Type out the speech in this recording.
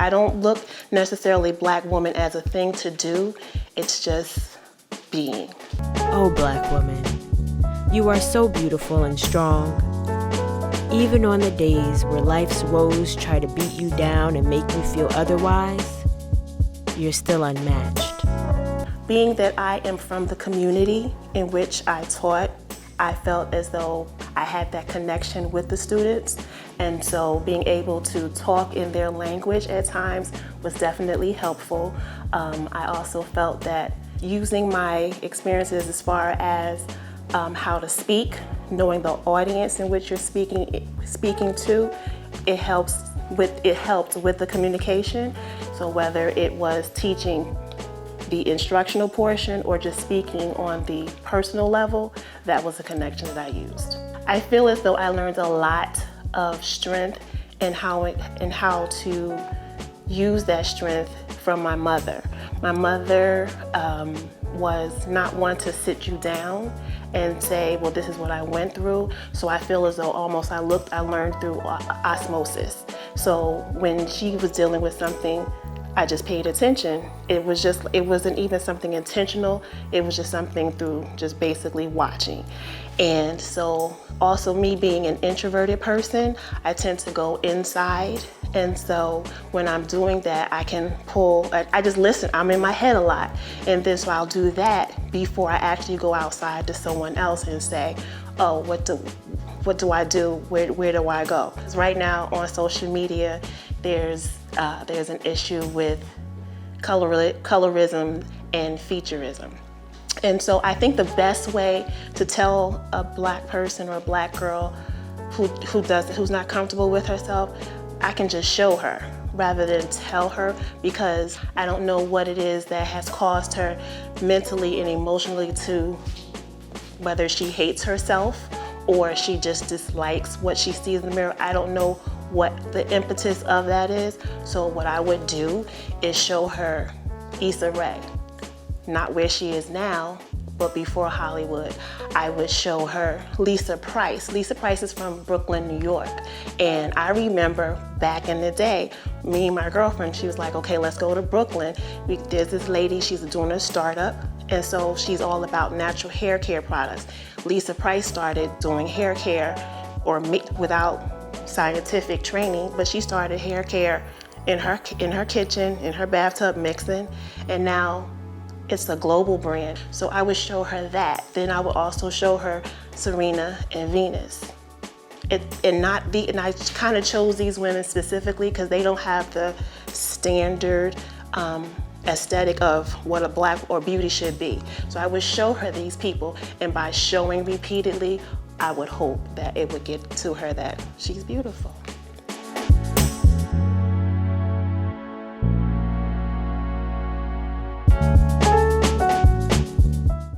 I don't look necessarily Black woman as a thing to do. It's just being. Oh, Black woman, you are so beautiful and strong. Even on the days where life's woes try to beat you down and make you feel otherwise, you're still unmatched. Being that I am from the community in which I taught, I felt as though I had that connection with the students. And so being able to talk in their language at times was definitely helpful. I also felt that using my experiences as far as how to speak, knowing the audience in which you're speaking to, it helped with the communication. So whether it was teaching the instructional portion or just speaking on the personal level, that was the connection that I used. I feel as though I learned a lot of strength and how to use that strength from my mother. My mother was not one to sit you down and say, well, this is what I went through. So I feel as though almost I learned through osmosis. So when she was dealing with something, I just paid attention. It wasn't even something intentional. It was just something through just basically watching. And so also me being an introverted person, I tend to go inside. And so when I'm doing that, I can I just listen. I'm in my head a lot. And then so I'll do that before I actually go outside to someone else and say, oh, what do I do? Where do I go? 'Cause right now on social media, there's an issue with colorism and featureism. And so I think the best way to tell a Black person or a Black girl who's not comfortable with herself, I can just show her rather than tell her, because I don't know what it is that has caused her mentally and emotionally to, whether she hates herself or she just dislikes what she sees in the mirror. I don't know what the impetus of that is. So what I would do is show her Issa Rae, not where she is now, but before Hollywood. I would show her Lisa Price. Lisa Price is from Brooklyn, New York. And I remember back in the day, me and my girlfriend, she was like, okay, let's go to Brooklyn. There's this lady, she's doing a startup. And so she's all about natural hair care products. Lisa Price started doing hair care without scientific training, but she started hair care in her kitchen, in her bathtub mixing, and now it's a global brand. So I would show her that. Then I would also show her Serena and Venus. And I kind of chose these women specifically because they don't have the standard aesthetic of what a Black or beauty should be. So I would show her these people, and by showing repeatedly, I would hope that it would get to her that she's beautiful.